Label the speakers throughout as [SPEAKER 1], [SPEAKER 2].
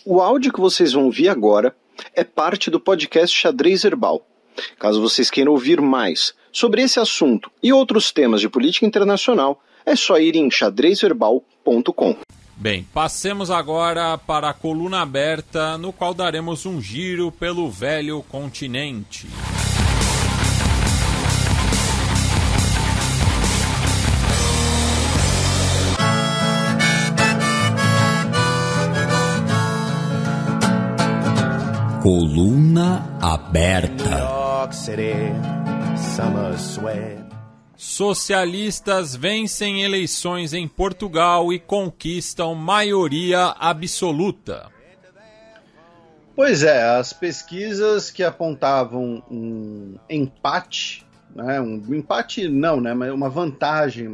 [SPEAKER 1] O áudio que vocês vão ouvir agora é parte do podcast Xadrez Herbal. Caso vocês queiram ouvir mais sobre esse assunto e outros temas de política internacional, é só ir em xadrezverbal.com.
[SPEAKER 2] Bem, passemos agora para a coluna aberta, no qual daremos um giro pelo velho continente.
[SPEAKER 3] Coluna aberta.
[SPEAKER 2] Socialistas vencem eleições em Portugal e conquistam maioria absoluta.
[SPEAKER 4] Pois é, as pesquisas que apontavam um empate, né, um empate não, né, mas uma vantagem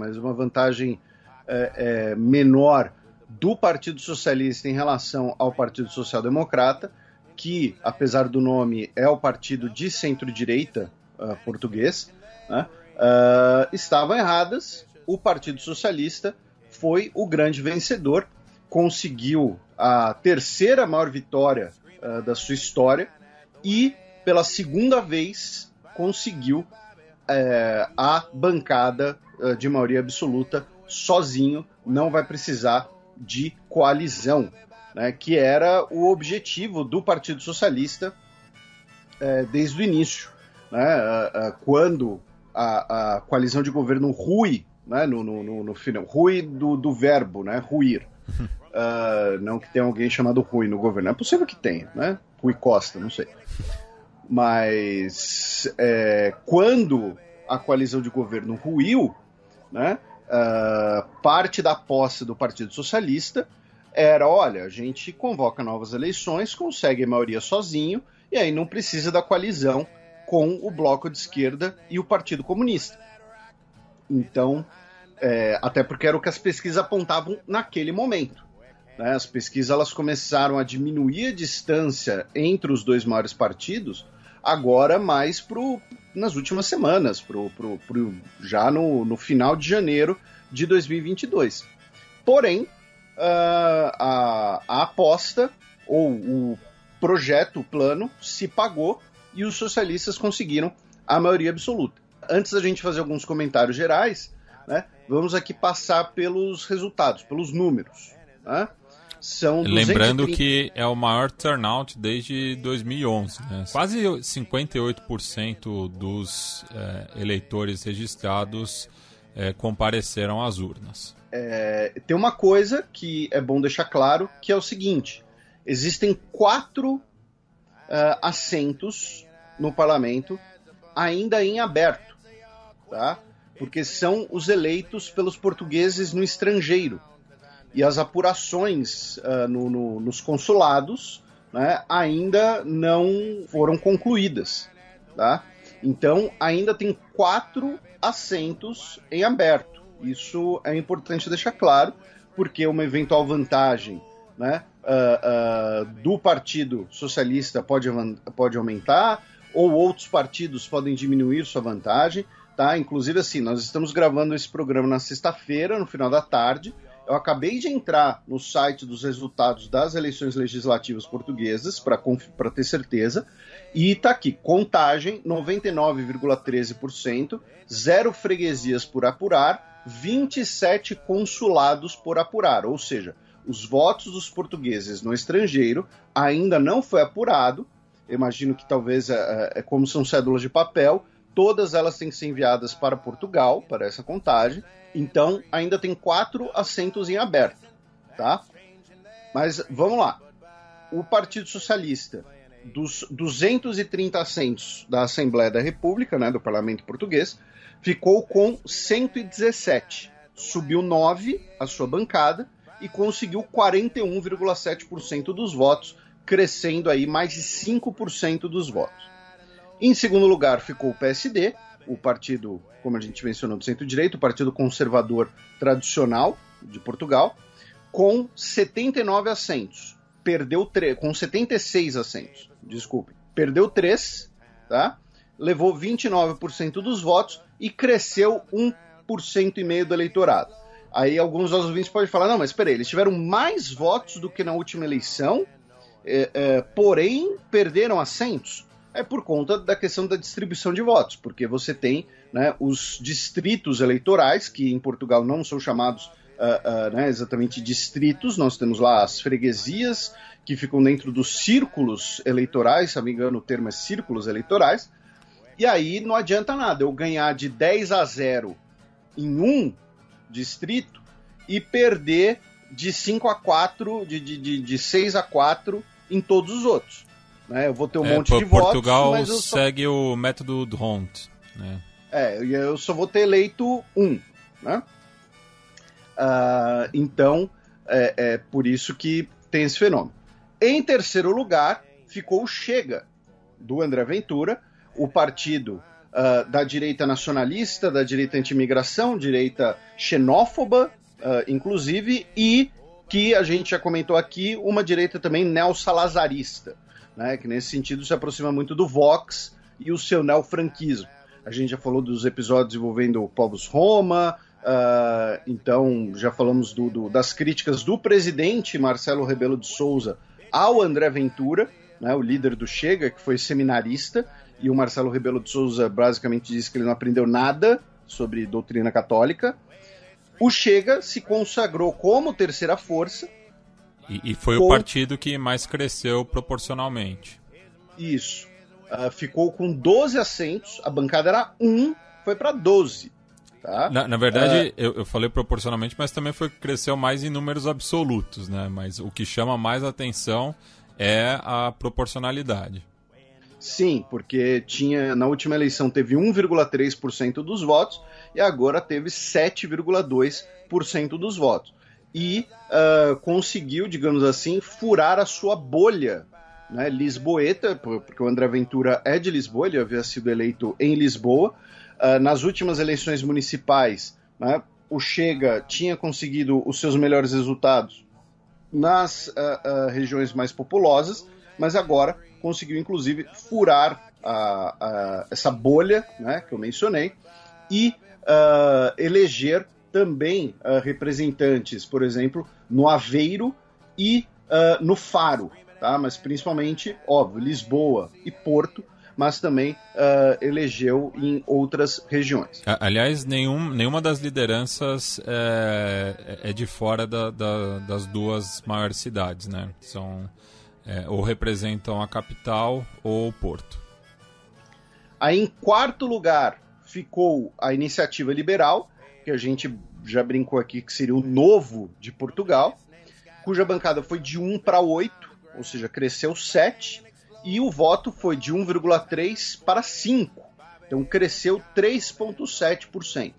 [SPEAKER 4] menor do Partido Socialista em relação ao Partido Social Democrata, que, apesar do nome, é o partido de centro-direita português, né, estavam erradas. O Partido Socialista foi o grande vencedor, conseguiu a terceira maior vitória da sua história e, pela segunda vez, conseguiu a bancada de maioria absoluta sozinho, não vai precisar de coalizão, né, que era o objetivo do Partido Socialista desde o início, né, quando a coalizão de governo RUI, né, no final, RUI do verbo, né, ruir, não que tenha alguém chamado Rui no governo, é possível que tenha, né, Rui Costa, não sei, mas quando a coalizão de governo ruiu, né, parte da posse do Partido Socialista era, olha, a gente convoca novas eleições, consegue a maioria sozinho, e aí não precisa da coalizão com o Bloco de Esquerda e o Partido Comunista. Então, até porque era o que as pesquisas apontavam naquele momento, né? As pesquisas elas começaram a diminuir a distância entre os dois maiores partidos, agora mais nas últimas semanas, já no final de janeiro de 2022. Porém, a aposta ou o projeto, o plano, se pagou e os socialistas conseguiram a maioria absoluta. Antes da gente fazer alguns comentários gerais, né, vamos aqui passar pelos resultados, pelos números. Né?
[SPEAKER 2] Lembrando que é o maior turnout desde 2011. Né? Quase 58% dos eleitores registrados compareceram às urnas.
[SPEAKER 4] Tem uma coisa que é bom deixar claro, que é o seguinte: existem 4 assentos no parlamento ainda em aberto, tá? Porque são os eleitos pelos portugueses no estrangeiro. E as apurações nos consulados, né, ainda não foram concluídas, tá? Então ainda tem 4 assentos em aberto. Isso é importante deixar claro, porque uma eventual vantagem, né, do Partido Socialista pode aumentar, ou outros partidos podem diminuir sua vantagem, tá? Inclusive, assim, nós estamos gravando esse programa na sexta-feira, no final da tarde. Eu acabei de entrar no site dos resultados das eleições legislativas portuguesas para ter certeza, e está aqui: contagem 99,13%, 0 freguesias por apurar, 27 consulados por apurar, ou seja, os votos dos portugueses no estrangeiro ainda não foi apurado. Eu imagino que talvez, como são cédulas de papel, todas elas têm que ser enviadas para Portugal, para essa contagem. Então, ainda tem 4 assentos em aberto, tá? Mas, vamos lá. O Partido Socialista, dos 230 assentos da Assembleia da República, né, do Parlamento Português, ficou com 117. Subiu 9 a sua bancada e conseguiu 41,7% dos votos, crescendo aí mais de 5% dos votos. Em segundo lugar ficou o PSD, o partido, como a gente mencionou, do centro-direita, o partido conservador tradicional de Portugal, com 79 assentos. Com 76 assentos, desculpe. Perdeu 3, tá? Levou 29% dos votos e cresceu 1,5% do eleitorado. Aí alguns dos ouvintes podem falar, não, mas espera aí, eles tiveram mais votos do que na última eleição porém perderam assentos. É por conta da questão da distribuição de votos, porque você tem, né, os distritos eleitorais, que em Portugal não são chamados né, exatamente distritos, nós temos lá as freguesias, que ficam dentro dos círculos eleitorais, se não me engano o termo é círculos eleitorais, e aí não adianta nada eu ganhar de 10-0 em um distrito e perder de 5-4, de 6-4 em todos os outros. Né? Eu vou ter um monte de
[SPEAKER 2] Portugal
[SPEAKER 4] votos, mas
[SPEAKER 2] segue o método D'Hondt, né?
[SPEAKER 4] Eu só vou ter eleito um, né? Então, é por isso que tem esse fenômeno. Em terceiro lugar, ficou o Chega, do André Ventura, o partido da direita nacionalista, da direita anti-imigração, direita xenófoba, inclusive, e que a gente já comentou aqui, uma direita também neossalazarista, né, que nesse sentido se aproxima muito do Vox e o seu neofranquismo. A gente já falou dos episódios envolvendo o Povos Roma, então já falamos das críticas do presidente Marcelo Rebelo de Sousa ao André Ventura, né, o líder do Chega, que foi seminarista, e o Marcelo Rebelo de Sousa basicamente disse que ele não aprendeu nada sobre doutrina católica. O Chega se consagrou como terceira força.
[SPEAKER 2] E foi o partido que mais cresceu proporcionalmente.
[SPEAKER 4] Isso. Ficou com 12 assentos, a bancada era 1, foi para 12. Tá?
[SPEAKER 2] Na verdade, eu falei proporcionalmente, mas também cresceu mais em números absolutos, né? Mas o que chama mais atenção é a proporcionalidade.
[SPEAKER 4] Sim, porque na última eleição teve 1,3% dos votos e agora teve 7,2% dos votos. E conseguiu, digamos assim, furar a sua bolha, né, lisboeta, porque o André Ventura é de Lisboa, ele havia sido eleito em Lisboa. Nas últimas eleições municipais, né, o Chega tinha conseguido os seus melhores resultados nas regiões mais populosas, mas agora conseguiu, inclusive, furar essa bolha, né, que eu mencionei, e eleger também representantes, por exemplo, no Aveiro e no Faro, tá? Mas principalmente, óbvio, Lisboa e Porto, mas também elegeu em outras regiões.
[SPEAKER 2] Aliás, nenhuma das lideranças é de fora das duas maiores cidades, né? São, ou representam a capital ou o Porto.
[SPEAKER 4] Aí, em quarto lugar, ficou a Iniciativa Liberal, que a gente já brincou aqui que seria o Novo de Portugal, cuja bancada foi de 1 para 8, ou seja, cresceu 7, e o voto foi de 1,3 para 5, então cresceu 3,7%.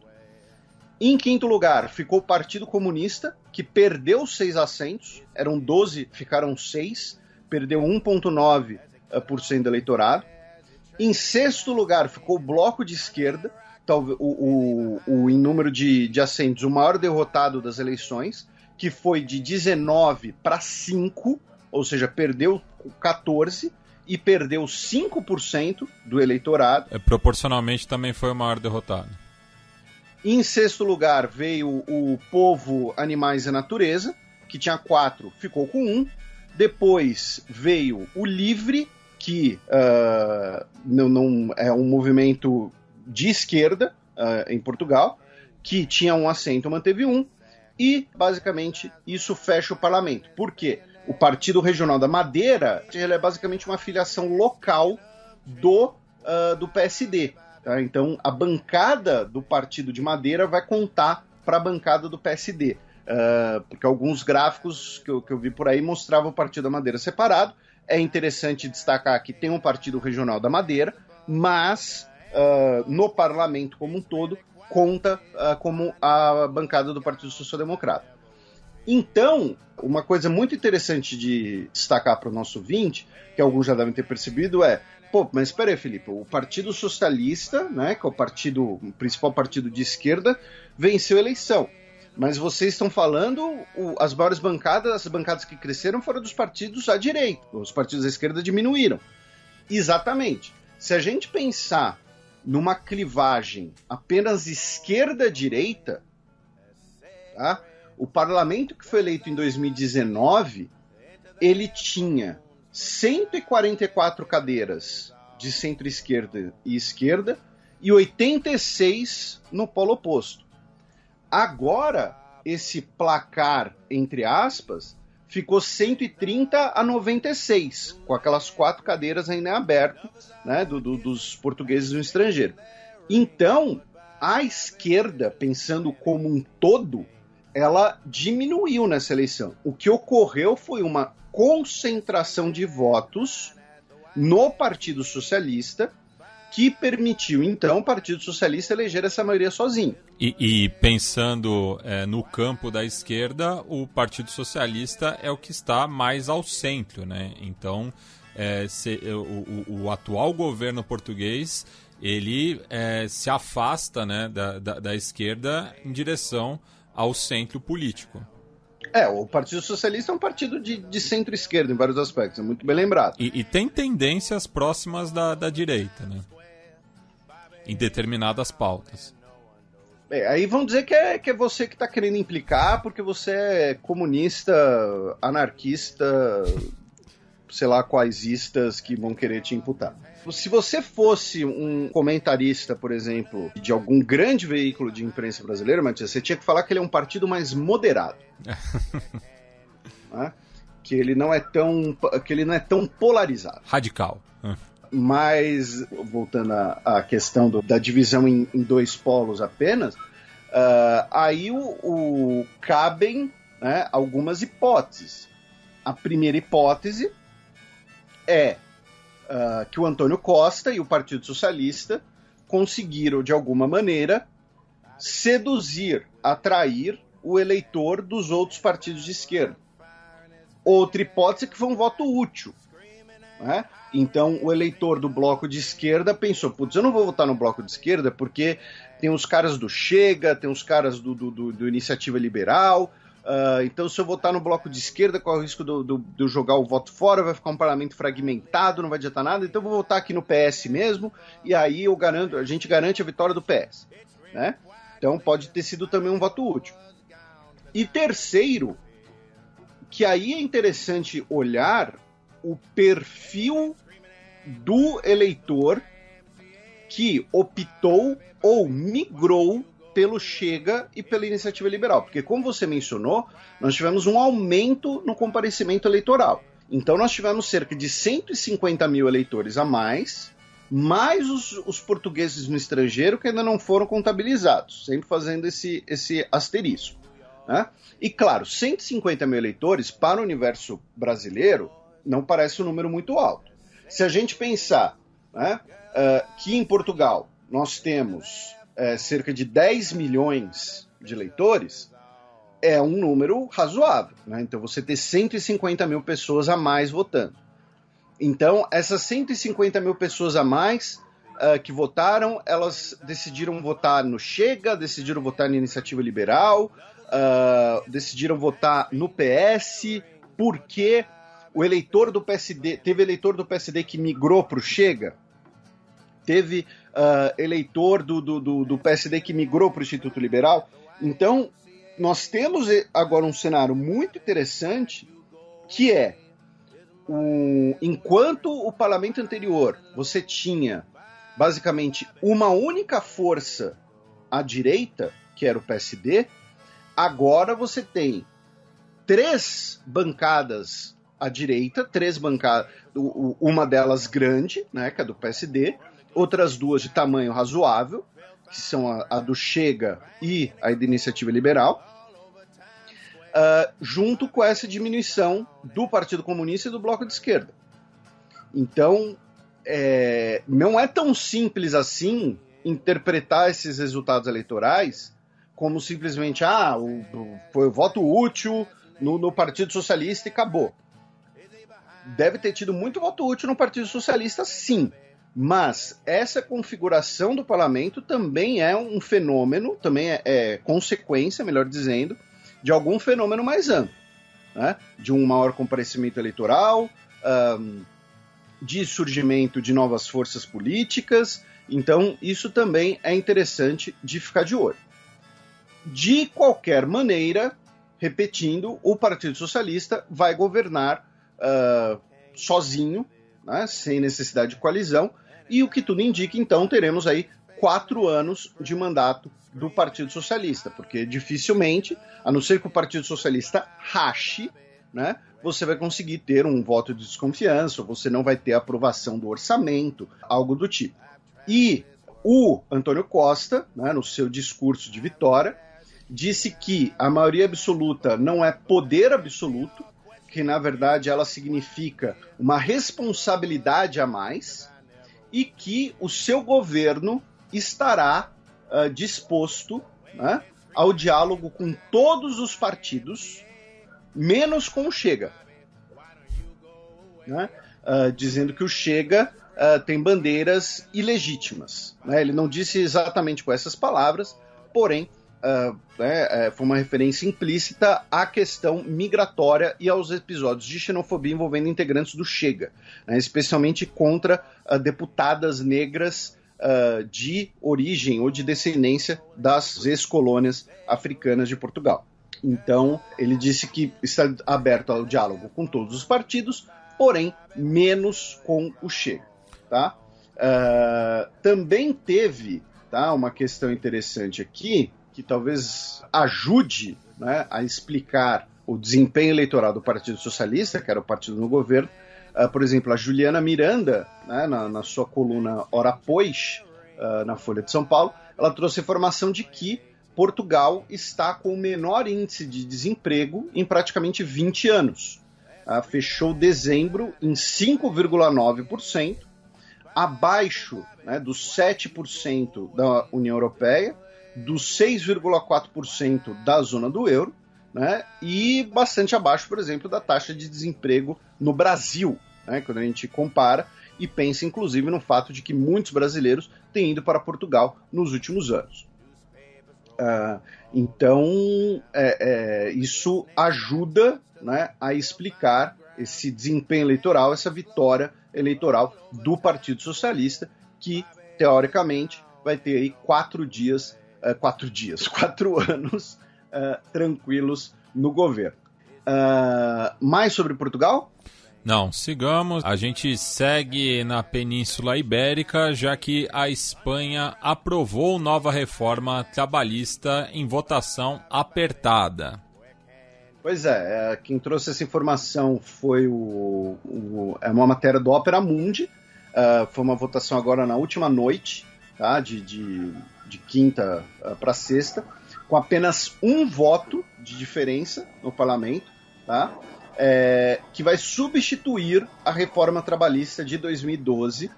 [SPEAKER 4] Em quinto lugar, ficou o Partido Comunista, que perdeu 6 assentos, eram 12, ficaram 6, perdeu 1,9% do eleitorado. Em sexto lugar, ficou o Bloco de Esquerda, em número de assentos, o maior derrotado das eleições, que foi de 19 para 5, ou seja, perdeu 14 e perdeu 5% do eleitorado.
[SPEAKER 2] Proporcionalmente também foi o maior derrotado.
[SPEAKER 4] Em sexto lugar veio o Povo, Animais e Natureza, que tinha 4, ficou com 1. Depois veio o Livre, que não é um movimento de esquerda em Portugal, que tinha 1 assento, manteve 1, e basicamente isso fecha o parlamento. Por quê? O Partido Regional da Madeira ele é basicamente uma filiação local do PSD. Tá? Então a bancada do Partido de Madeira vai contar para a bancada do PSD. Porque alguns gráficos que eu vi por aí mostravam o Partido da Madeira separado. É interessante destacar que tem um Partido Regional da Madeira, mas no parlamento como um todo conta como a bancada do Partido Social Democrata. Então, uma coisa muito interessante de destacar para o nosso ouvinte, que alguns já devem ter percebido, mas espera aí, Felipe, o Partido Socialista, né, que é o principal partido de esquerda, venceu a eleição. Mas vocês estão falando, as maiores bancadas, as bancadas que cresceram foram dos partidos à direita, os partidos à esquerda diminuíram. Exatamente. Se a gente pensar numa clivagem apenas esquerda-direita, tá? O parlamento que foi eleito em 2019, ele tinha 144 cadeiras de centro-esquerda e esquerda e 86 no polo oposto. Agora, esse placar, entre aspas, ficou 130-96, com aquelas 4 cadeiras ainda em aberto, né, dos portugueses no estrangeiro. Então, a esquerda, pensando como um todo, ela diminuiu nessa eleição. O que ocorreu foi uma concentração de votos no Partido Socialista, que permitiu, então, o Partido Socialista eleger essa maioria sozinho.
[SPEAKER 2] E pensando no campo da esquerda, o Partido Socialista é o que está mais ao centro, né? Então, o atual governo português, ele se afasta, né, da esquerda em direção ao centro político.
[SPEAKER 4] O Partido Socialista é um partido de centro-esquerda em vários aspectos, é muito bem lembrado.
[SPEAKER 2] E tem tendências próximas da direita, né? Em determinadas pautas.
[SPEAKER 4] Aí vão dizer que é você que está querendo implicar porque você é comunista, anarquista, sei lá quais istas que vão querer te imputar. Se você fosse um comentarista, por exemplo, de algum grande veículo de imprensa brasileiro, Matias, você tinha que falar que ele é um partido mais moderado. Né? Que ele não é tão polarizado.
[SPEAKER 2] Radical.
[SPEAKER 4] Mas, voltando à questão da divisão em 2 polos apenas, aí cabem, né, algumas hipóteses. A primeira hipótese é que o Antônio Costa e o Partido Socialista conseguiram, de alguma maneira, seduzir, atrair o eleitor dos outros partidos de esquerda. Outra hipótese é que foi um voto útil, né? Então, o eleitor do bloco de esquerda pensou, putz, eu não vou votar no bloco de esquerda porque tem os caras do Chega, tem os caras do Iniciativa Liberal, então se eu votar no bloco de esquerda, corre o risco de eu jogar o voto fora, vai ficar um parlamento fragmentado, não vai adiantar nada, então eu vou votar aqui no PS mesmo, e aí a gente garante a vitória do PS, né? Então pode ter sido também um voto útil. E terceiro, que aí é interessante olhar o perfil do eleitor que optou ou migrou pelo Chega e pela Iniciativa Liberal. Porque, como você mencionou, nós tivemos um aumento no comparecimento eleitoral. Então, nós tivemos cerca de 150 mil eleitores a mais os portugueses no estrangeiro que ainda não foram contabilizados, sempre fazendo esse asterisco. Né? E, claro, 150 mil eleitores para o universo brasileiro não parece um número muito alto. Se a gente pensar, né, que em Portugal nós temos cerca de 10 milhões de eleitores, é um número razoável. Né? Então você ter 150 mil pessoas a mais votando. Então essas 150 mil pessoas a mais que votaram, elas decidiram votar no Chega, decidiram votar na Iniciativa Liberal, decidiram votar no PS, porque o eleitor do PSD, teve eleitor do PSD que migrou para o Chega, teve eleitor do PSD que migrou para o Instituto Liberal. Então, nós temos agora um cenário muito interessante, que é, enquanto o parlamento anterior você tinha, basicamente, uma única força à direita, que era o PSD, agora você tem 3 bancadas à direita, 3 bancadas, uma delas grande, né, que é do PSD, outras 2 de tamanho razoável, que são a do Chega e a da Iniciativa Liberal, junto com essa diminuição do Partido Comunista e do Bloco de Esquerda. Então, não é tão simples assim interpretar esses resultados eleitorais como simplesmente, foi o voto útil no Partido Socialista e acabou. Deve ter tido muito voto útil no Partido Socialista, sim. Mas essa configuração do parlamento também é um fenômeno, também é consequência, melhor dizendo, de algum fenômeno mais amplo. Né? De um maior comparecimento eleitoral, de surgimento de novas forças políticas. Então, isso também é interessante de ficar de olho. De qualquer maneira, repetindo, o Partido Socialista vai governar sozinho, né, sem necessidade de coalizão, e o que tudo indica, então, teremos aí 4 anos de mandato do Partido Socialista, porque dificilmente, a não ser que o Partido Socialista rache, né, você vai conseguir ter um voto de desconfiança, ou você não vai ter aprovação do orçamento, algo do tipo. E o Antônio Costa, né, no seu discurso de vitória, disse que a maioria absoluta não é poder absoluto, que na verdade ela significa uma responsabilidade a mais, e que o seu governo estará disposto, né, ao diálogo com todos os partidos, menos com o Chega. Né? Dizendo que o Chega tem bandeiras ilegítimas. Né? Ele não disse exatamente com essas palavras, porém foi uma referência implícita à questão migratória e aos episódios de xenofobia envolvendo integrantes do Chega, né? Especialmente contra deputadas negras de origem ou de descendência das ex-colônias africanas de Portugal. Então, ele disse que está aberto ao diálogo com todos os partidos, porém, menos com o Chega. Tá? Também teve, tá, uma questão interessante aqui, que talvez ajude, né, a explicar o desempenho eleitoral do Partido Socialista, que era o partido no governo. Por exemplo, a Juliana Miranda, né, na sua coluna Ora Pois, na Folha de São Paulo, ela trouxe a informação de que Portugal está com o menor índice de desemprego em praticamente 20 anos. Fechou dezembro em 5,9%, abaixo, né, dos 7% da União Europeia, dos 6,4% da zona do euro, né, e bastante abaixo, por exemplo, da taxa de desemprego no Brasil, né, quando a gente compara e pensa, inclusive, no fato de que muitos brasileiros têm ido para Portugal nos últimos anos. Então, isso ajuda, né, a explicar esse desempenho eleitoral, essa vitória eleitoral do Partido Socialista, que, teoricamente, vai ter aí 4 anos tranquilos no governo. Mais sobre Portugal?
[SPEAKER 2] Não, sigamos. A gente segue na Península Ibérica, já que a Espanha aprovou nova reforma trabalhista em votação apertada.
[SPEAKER 4] Pois quem trouxe essa informação foi é uma matéria do Opera Mundi. Foi uma votação agora na última noite, tá? de quinta para sexta, com apenas um voto de diferença no parlamento, tá? Que vai substituir a reforma trabalhista de 2012,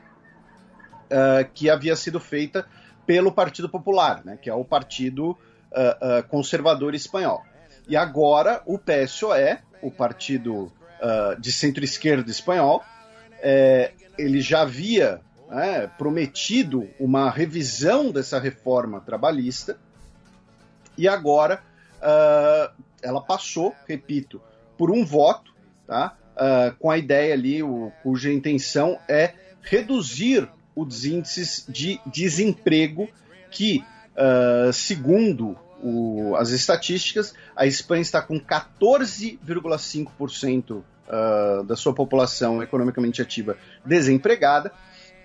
[SPEAKER 4] que havia sido feita pelo Partido Popular, né, que é o partido conservador espanhol. E agora o PSOE, o partido de centro-esquerda espanhol, ele já havia prometido uma revisão dessa reforma trabalhista, e agora ela passou, repito, por um voto, tá? Com a ideia ali, cuja intenção é reduzir os índices de desemprego que, segundo as estatísticas, a Espanha está com 14,5% da sua população economicamente ativa desempregada,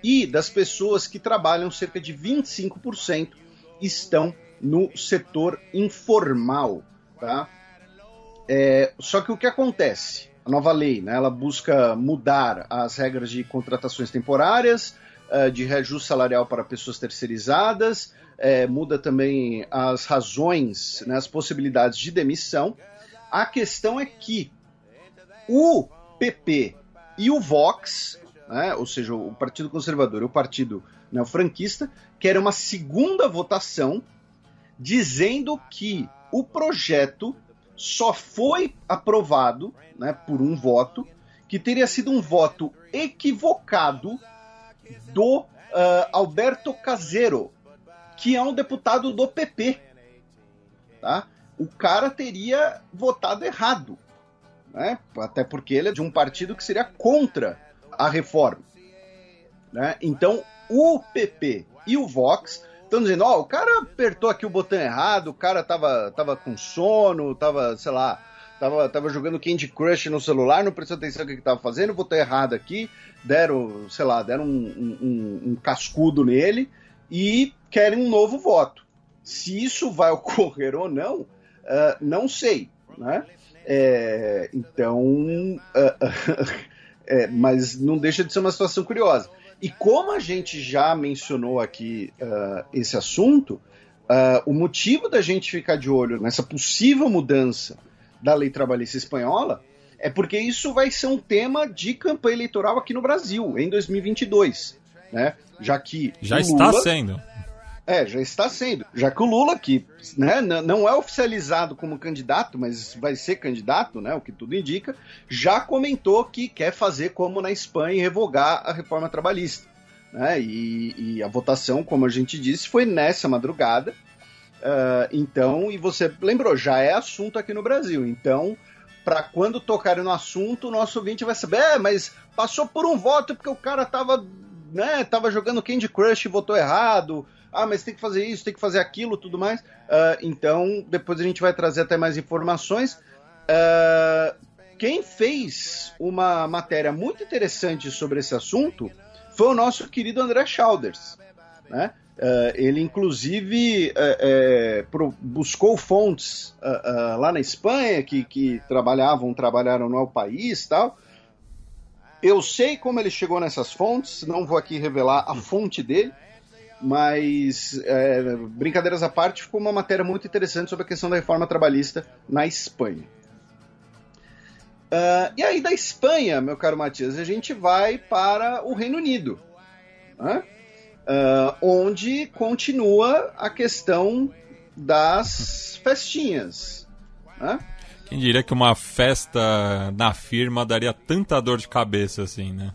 [SPEAKER 4] e das pessoas que trabalham, cerca de 25% estão no setor informal, tá? Só que o que acontece? A nova lei, né, ela busca mudar as regras de contratações temporárias, de reajuste salarial para pessoas terceirizadas, muda também as razões, né, as possibilidades de demissão. A questão é que o PP e o Vox, né, ou seja, o Partido Conservador e o Partido Neofranquista, querem uma segunda votação dizendo que o projeto só foi aprovado, né, por um voto, que teria sido um voto equivocado do Alberto Casero, que é um deputado do PP. Tá? O cara teria votado errado, né? Até porque ele é de um partido que seria contra a reforma. Né? Então, o PP e o Vox estão dizendo, o cara apertou aqui o botão errado, o cara tava com sono, tava, sei lá, Tava jogando Candy Crush no celular, não prestou atenção no que tava fazendo, votou errado aqui, deram um cascudo nele e querem um novo voto. Se isso vai ocorrer ou não, não sei, né? Mas não deixa de ser uma situação curiosa. E como a gente já mencionou aqui esse assunto, o motivo da gente ficar de olho nessa possível mudança da lei trabalhista espanhola é porque isso vai ser um tema de campanha eleitoral aqui no Brasil, em 2022, né? Já que
[SPEAKER 2] já está sendo.
[SPEAKER 4] Já está sendo. Já que o Lula, que, né, não é oficializado como candidato, mas vai ser candidato, né, o que tudo indica, já comentou que quer fazer como na Espanha e revogar a reforma trabalhista. Né, e a votação, como a gente disse, foi nessa madrugada. Então, e você lembrou, já é assunto aqui no Brasil. Então, para quando tocarem no assunto, o nosso ouvinte vai saber, mas passou por um voto porque o cara tava jogando Candy Crush e votou errado. Mas tem que fazer isso, tem que fazer aquilo, tudo mais. Então, depois a gente vai trazer até mais informações. Quem fez uma matéria muito interessante sobre esse assunto foi o nosso querido André Schauders, né? Ele, inclusive, buscou fontes lá na Espanha que trabalharam no El País e tal. Eu sei como ele chegou nessas fontes, não vou aqui revelar a fonte dele, mas, brincadeiras à parte, ficou uma matéria muito interessante sobre a questão da reforma trabalhista na Espanha. E aí, da Espanha, meu caro Matias, a gente vai para o Reino Unido, né? Onde continua a questão das festinhas, né?
[SPEAKER 2] Quem diria que uma festa na firma daria tanta dor de cabeça assim, né?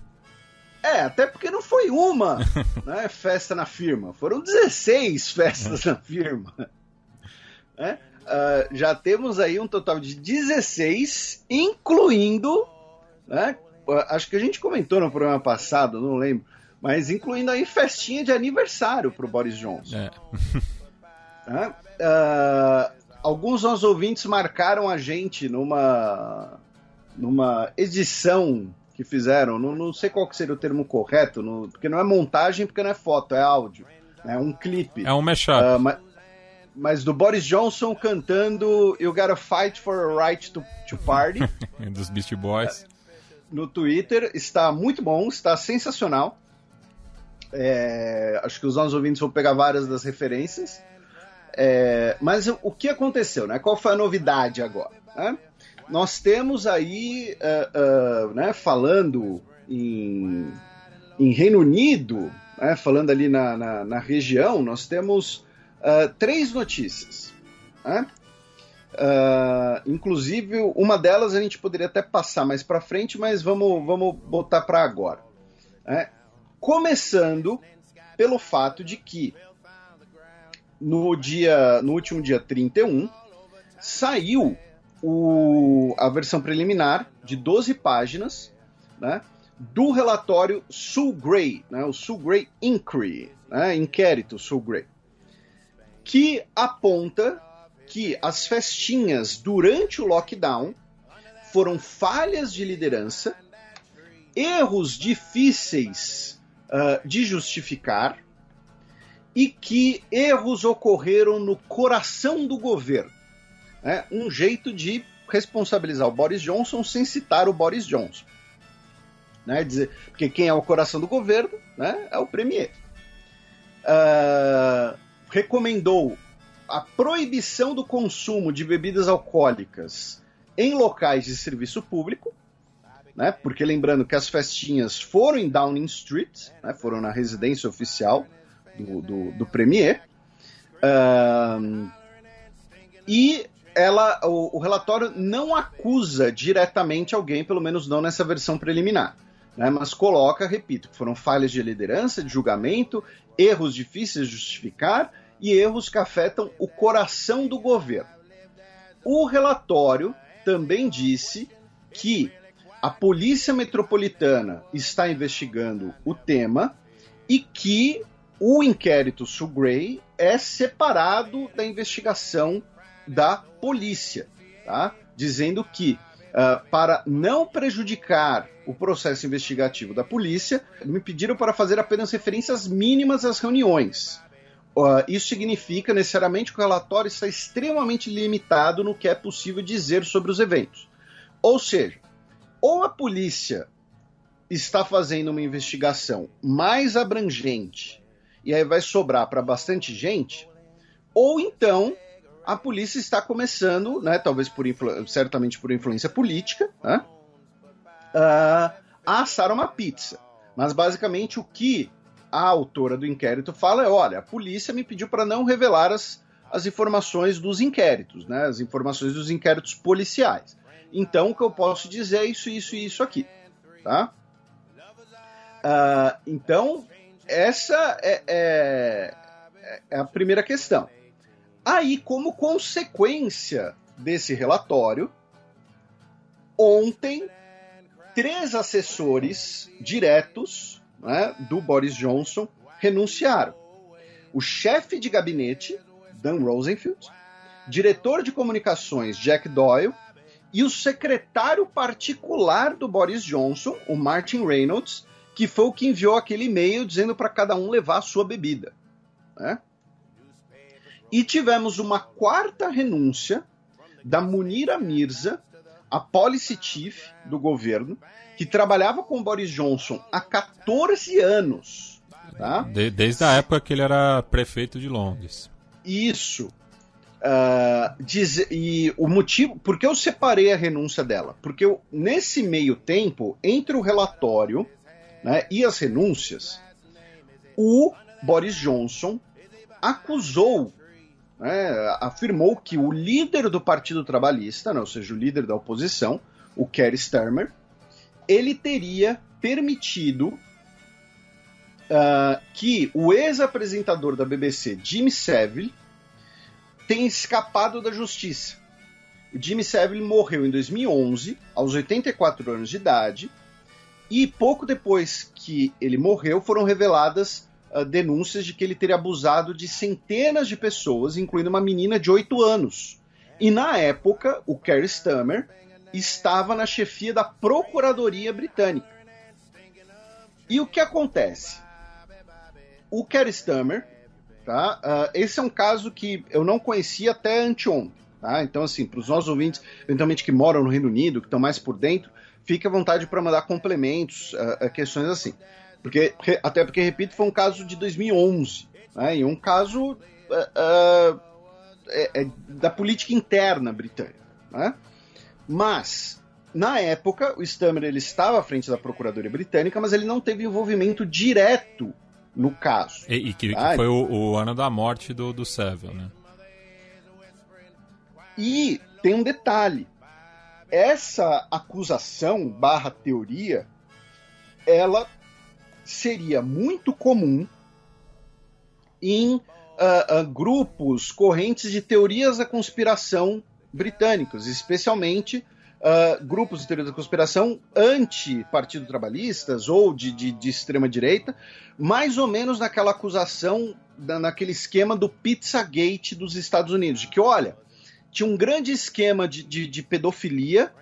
[SPEAKER 4] Até porque não foi uma, né, festa na firma, foram 16 festas na firma. Né? Já temos aí um total de 16, incluindo, né, acho que a gente comentou no programa passado, não lembro, mas incluindo aí festinha de aniversário para o Boris Johnson. Alguns nossos ouvintes marcaram a gente numa edição que fizeram, não sei qual que seria o termo correto, porque não é montagem, porque não é foto, é áudio, é um clipe.
[SPEAKER 2] É um mashup.
[SPEAKER 4] Mas do Boris Johnson cantando You Gotta Fight for a Right to Party.
[SPEAKER 2] Dos Beastie Boys.
[SPEAKER 4] No Twitter, está muito bom, está sensacional. Acho que os nossos ouvintes vão pegar várias das referências. Mas o que aconteceu, né? Qual foi a novidade agora, né? Nós temos aí, né, falando em Reino Unido, né, falando ali na região, nós temos 3 notícias. Né? Inclusive, uma delas a gente poderia até passar mais para frente, mas vamos botar para agora. Né? Começando pelo fato de que no último dia 31, saiu a versão preliminar de 12 páginas, né, do relatório Sul-Gray, né, o Sul-Gray Inquiry, né, inquérito Sul-Gray, que aponta que as festinhas durante o lockdown foram falhas de liderança, erros difíceis de justificar e que erros ocorreram no coração do governo. Um jeito de responsabilizar o Boris Johnson sem citar o Boris Johnson. Né? Porque quem é o coração do governo, né, é o Premier. Recomendou a proibição do consumo de bebidas alcoólicas em locais de serviço público, né, porque lembrando que as festinhas foram em Downing Street, né, foram na residência oficial do Premier, e o relatório não acusa diretamente alguém, pelo menos não nessa versão preliminar, né, mas coloca, repito, que foram falhas de liderança, de julgamento, erros difíceis de justificar e erros que afetam o coração do governo. O relatório também disse que a Polícia Metropolitana está investigando o tema e que o inquérito Sul-Gray é separado da investigação da polícia, tá? dizendo que, para não prejudicar o processo investigativo da polícia, me pediram para fazer apenas referências mínimas às reuniões. Isso significa necessariamente que o relatório está extremamente limitado no que é possível dizer sobre os eventos. Ou seja, ou a polícia está fazendo uma investigação mais abrangente e aí vai sobrar para bastante gente, ou então a polícia está começando, né, talvez certamente por influência política, né, a assar uma pizza. Mas basicamente o que a autora do inquérito fala é: olha, a polícia me pediu para não revelar as informações dos inquéritos, né, as informações dos inquéritos policiais. Então o que eu posso dizer é isso, isso e isso aqui. Tá? Então, essa é a primeira questão. Aí, como consequência desse relatório, ontem, 3 assessores diretos, né, do Boris Johnson renunciaram. O chefe de gabinete, Dan Rosenfield, diretor de comunicações, Jack Doyle, e o secretário particular do Boris Johnson, o Martin Reynolds, que foi o que enviou aquele e-mail dizendo para cada um levar a sua bebida. Né? E tivemos uma 4ª renúncia da Munira Mirza, a policy chief do governo, que trabalhava com o Boris Johnson há 14 anos. Tá?
[SPEAKER 2] Desde a época que ele era prefeito de Londres.
[SPEAKER 4] Isso. E o motivo, por que eu separei a renúncia dela? Porque nesse meio tempo, entre o relatório, né, e as renúncias, o Boris Johnson acusou, né, afirmou que o líder do Partido Trabalhista, né, ou seja, o líder da oposição, o Keir Starmer, ele teria permitido que o ex-apresentador da BBC, Jimmy Savile, tem escapado da justiça. O Jimmy Savile morreu em 2011, aos 84 anos de idade, e pouco depois que ele morreu, foram reveladas denúncias de que ele teria abusado de centenas de pessoas, incluindo uma menina de 8 anos. E na época, o Keir Starmer estava na chefia da Procuradoria Britânica. E o que acontece? O Keir Starmer, tá? Esse é um caso que eu não conhecia até anteontem. Tá? Então, assim, para os nossos ouvintes, eventualmente que moram no Reino Unido, que estão mais por dentro, fique à vontade para mandar complementos, questões assim. Até porque, repito, foi um caso de 2011, né? E um caso da política interna britânica. Né? Mas, na época, o Starmer ele estava à frente da Procuradoria Britânica, mas ele não teve envolvimento direto no caso.
[SPEAKER 2] E que foi o ano da morte do Savile, né?
[SPEAKER 4] E tem um detalhe. Essa acusação / teoria, ela seria muito comum em grupos correntes de teorias da conspiração britânicos, especialmente grupos de teoria da conspiração anti-partido trabalhistas ou de extrema-direita, mais ou menos naquela acusação, naquele esquema do Pizzagate dos Estados Unidos, de que, olha, tinha um grande esquema de pedofilia,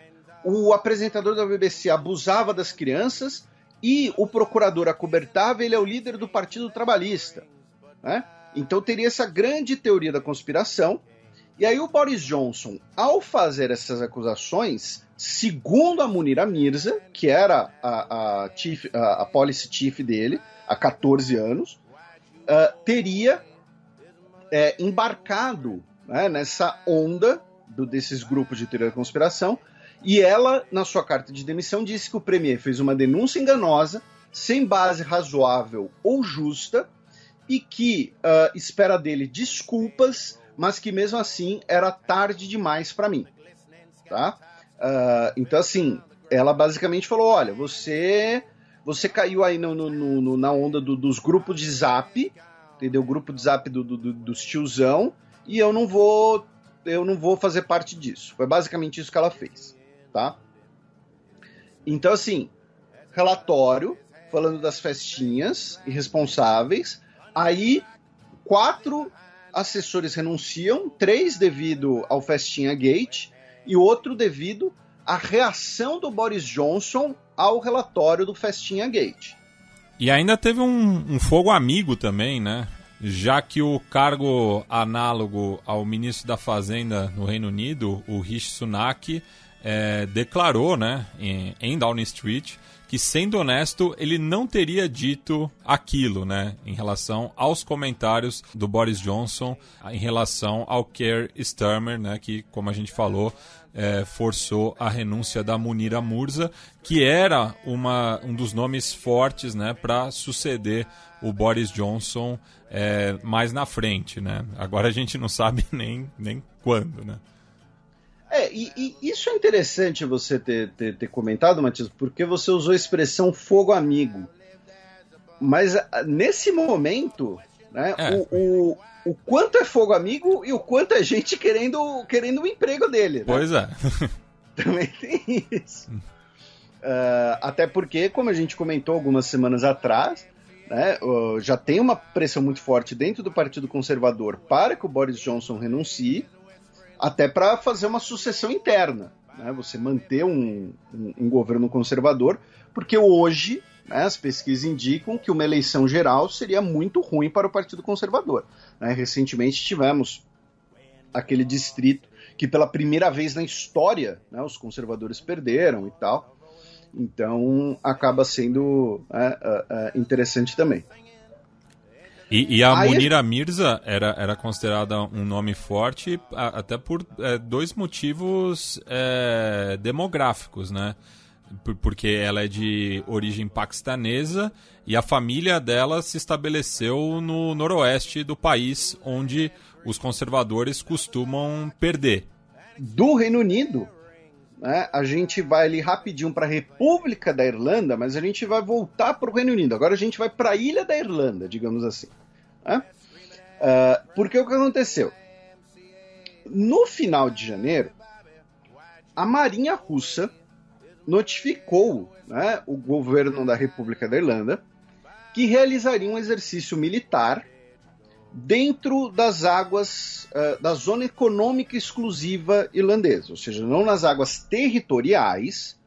[SPEAKER 4] o apresentador da BBC abusava das crianças e o procurador acobertava, ele é o líder do Partido Trabalhista. Né? Então teria essa grande teoria da conspiração. E aí o Boris Johnson, ao fazer essas acusações, segundo a Munira Mirza, que era a policy chief dele há 14 anos, teria embarcado, né, nessa onda desses grupos de teoria da conspiração, e ela, na sua carta de demissão, disse que o premier fez uma denúncia enganosa, sem base razoável ou justa, e que espera dele desculpas, mas que mesmo assim era tarde demais para mim. Tá? Então, assim, ela basicamente falou: olha, você caiu aí na onda dos grupos de zap, entendeu? O grupo de zap dos tiozão, e eu não vou fazer parte disso. Foi basicamente isso que ela fez, tá? Então, assim, relatório falando das festinhas irresponsáveis, aí 4 assessores renunciam, 3 devido ao Festinha Gate e outro devido à reação do Boris Johnson ao relatório do Festinha Gate.
[SPEAKER 2] E ainda teve um fogo amigo também, né? Já que o cargo análogo ao ministro da Fazenda no Reino Unido, o Rishi Sunak, declarou, né, em Downing Street, que, sendo honesto, ele não teria dito aquilo, né, em relação aos comentários do Boris Johnson em relação ao Keir Starmer, né, que, como a gente falou, forçou a renúncia da Munira Murza, que era um dos nomes fortes, né, para suceder o Boris Johnson mais na frente, né? Agora a gente não sabe nem quando, né?
[SPEAKER 4] E isso é interessante você ter comentado, Matias, porque você usou a expressão fogo amigo. Mas nesse momento, né, o quanto é fogo amigo e o quanto é gente querendo o emprego dele. Né?
[SPEAKER 2] Pois é.
[SPEAKER 4] Também tem isso. Até porque, como a gente comentou algumas semanas atrás, né, já tem uma pressão muito forte dentro do Partido Conservador para que o Boris Johnson renuncie, até para fazer uma sucessão interna, né, você manter um governo conservador, porque hoje, né, as pesquisas indicam que uma eleição geral seria muito ruim para o Partido Conservador. Né? Recentemente tivemos aquele distrito que pela primeira vez na história, né, os conservadores perderam e tal. Então acaba sendo interessante também.
[SPEAKER 2] E a Munira Mirza era considerada um nome forte até por dois motivos demográficos, né? Porque ela é de origem paquistanesa e a família dela se estabeleceu no noroeste do país, onde os conservadores costumam perder.
[SPEAKER 4] Do Reino Unido, né, a gente vai ali rapidinho para a República da Irlanda, mas a gente vai voltar para o Reino Unido. Agora a gente vai para a Ilha da Irlanda, digamos assim. Né? Porque o que aconteceu? No final de janeiro, a Marinha Russa notificou, né, o governo da República da Irlanda que realizaria um exercício militar dentro das águas da Zona Econômica Exclusiva Irlandesa, ou seja, não nas águas territoriais,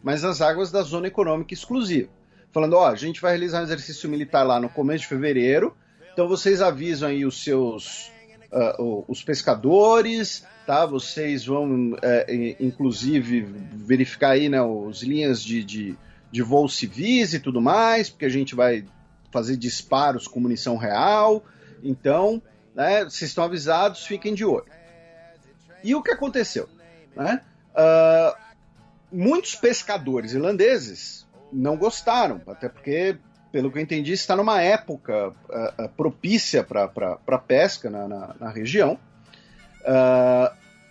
[SPEAKER 4] mas nas águas da Zona Econômica Exclusiva. Falando, a gente vai realizar um exercício militar lá no começo de fevereiro, então vocês avisam aí os seus os pescadores, tá? Vocês vão inclusive verificar aí, né, as linhas de voos civis e tudo mais, porque a gente vai fazer disparos com munição real. Então, né, vocês estão avisados, fiquem de olho. E o que aconteceu? Né? Muitos pescadores irlandeses não gostaram, até porque, pelo que eu entendi, está numa época propícia para pesca na região.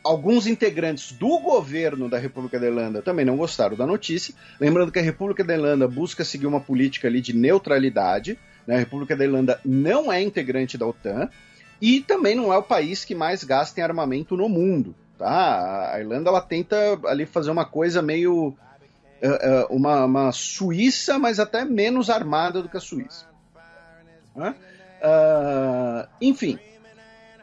[SPEAKER 4] Alguns integrantes do governo da República da Irlanda também não gostaram da notícia. Lembrando que a República da Irlanda busca seguir uma política ali de neutralidade. A República da Irlanda não é integrante da OTAN e também não é o país que mais gasta em armamento no mundo. Tá? A Irlanda ela tenta ali fazer uma coisa meio uma Suíça, mas até menos armada do que a Suíça. Enfim,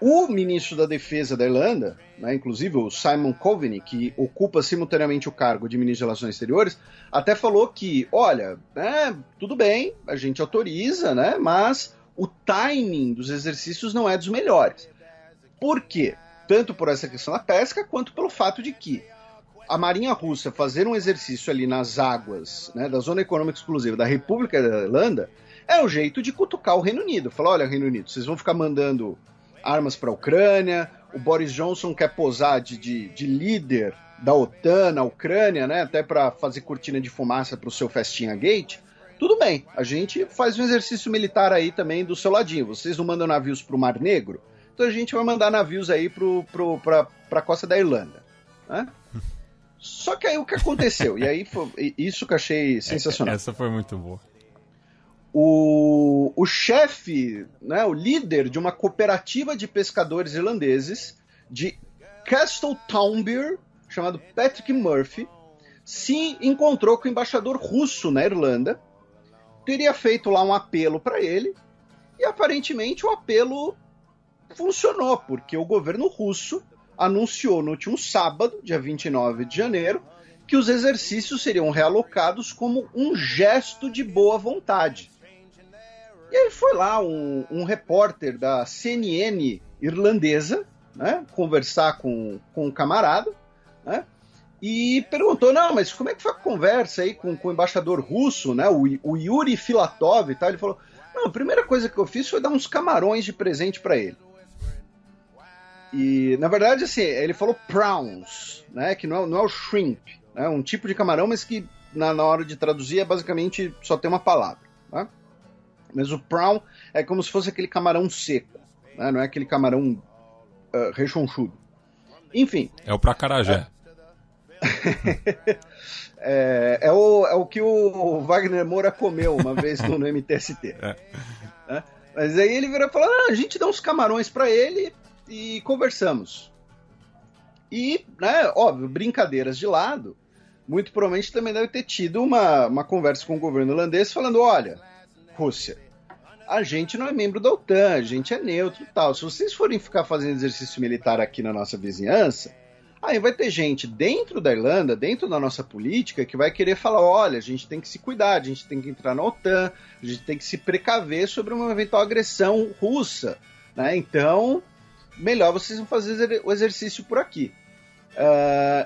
[SPEAKER 4] o ministro da Defesa da Irlanda, né, inclusive o Simon Coveney, que ocupa simultaneamente o cargo de ministro de Relações Exteriores, até falou que, olha, tudo bem, a gente autoriza, né, mas o timing dos exercícios não é dos melhores. Por quê? Tanto por essa questão da pesca, quanto pelo fato de que a Marinha Russa fazer um exercício ali nas águas, né, da Zona Econômica Exclusiva da República da Irlanda é um jeito de cutucar o Reino Unido. Falar, olha, Reino Unido, vocês vão ficar mandando armas para a Ucrânia, o Boris Johnson quer posar de líder da OTAN na Ucrânia, né, até para fazer cortina de fumaça para o seu Festinha Gate. Tudo bem, a gente faz um exercício militar aí também do seu ladinho. Vocês não mandam navios para o Mar Negro? Então a gente vai mandar navios aí para a costa da Irlanda. Né? Só que aí o que aconteceu? E aí foi isso que eu achei sensacional.
[SPEAKER 2] Essa foi muito boa.
[SPEAKER 4] O chefe, né, o líder de uma cooperativa de pescadores irlandeses de Castletownbere, chamado Patrick Murphy, se encontrou com o embaixador russo na Irlanda, teria feito lá um apelo para ele, e aparentemente o apelo funcionou, porque o governo russo anunciou no último sábado, dia 29 de janeiro, que os exercícios seriam realocados como um gesto de boa vontade. E aí foi lá um repórter da CNN irlandesa, né, conversar com um camarada, né, e perguntou, não, mas como é que foi a conversa aí com o embaixador russo, né, o Yuri Filatov e tal? Ele falou, não, a primeira coisa que eu fiz foi dar uns camarões de presente para ele. E, na verdade, assim, ele falou prawns, né, que não é o shrimp, né, um tipo de camarão, mas que na hora de traduzir é basicamente só tem uma palavra, tá? Mas o prawn é como se fosse aquele camarão seco, né, não é aquele camarão rechonchudo. Enfim.
[SPEAKER 2] É o pracarajé.
[SPEAKER 4] É o que o Wagner Moura comeu uma vez no MTST. Né? Mas aí ele virou e falou, a gente dá uns camarões para ele e conversamos. E, né, óbvio, brincadeiras de lado, muito provavelmente também deve ter tido uma conversa com o governo holandês falando, olha, Rússia, a gente não é membro da OTAN, a gente é neutro e tal. Se vocês forem ficar fazendo exercício militar aqui na nossa vizinhança, aí vai ter gente dentro da Irlanda, dentro da nossa política, que vai querer falar, olha, a gente tem que se cuidar, a gente tem que entrar na OTAN, a gente tem que se precaver sobre uma eventual agressão russa, né? Então, melhor vocês não fazer o exercício por aqui.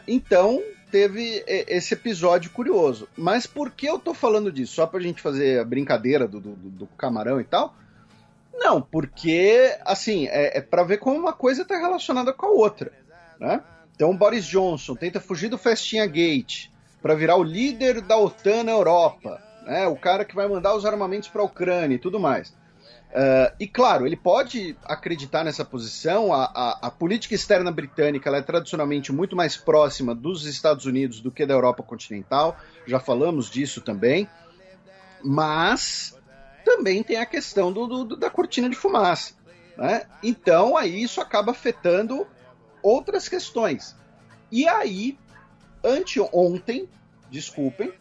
[SPEAKER 4] Então, teve esse episódio curioso. Mas por que eu tô falando disso? Só pra gente fazer a brincadeira do camarão e tal? Não, porque, assim, é pra ver como uma coisa tá relacionada com a outra, né? Então, Boris Johnson tenta fugir do Festinha Gate para virar o líder da OTAN na Europa, né? O cara que vai mandar os armamentos para a Ucrânia e tudo mais. E, claro, ele pode acreditar nessa posição. A política externa britânica ela é tradicionalmente muito mais próxima dos Estados Unidos do que da Europa continental. Já falamos disso também. Mas também tem a questão da cortina de fumaça, né? Então, aí isso acaba afetando outras questões. E aí, anteontem, desculpem,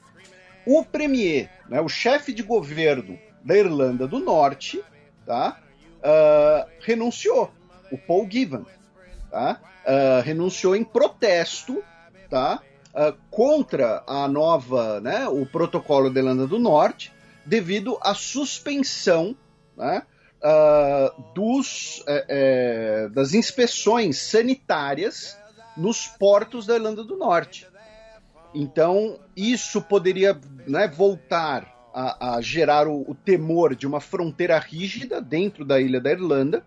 [SPEAKER 4] o premier, né, o chefe de governo da Irlanda do Norte, tá, renunciou, o Paul Givan, tá, renunciou em protesto, tá, contra a nova, né, o protocolo da Irlanda do Norte, devido à suspensão, né, das inspeções sanitárias nos portos da Irlanda do Norte. Então, isso poderia, né, voltar a gerar o temor de uma fronteira rígida dentro da ilha da Irlanda.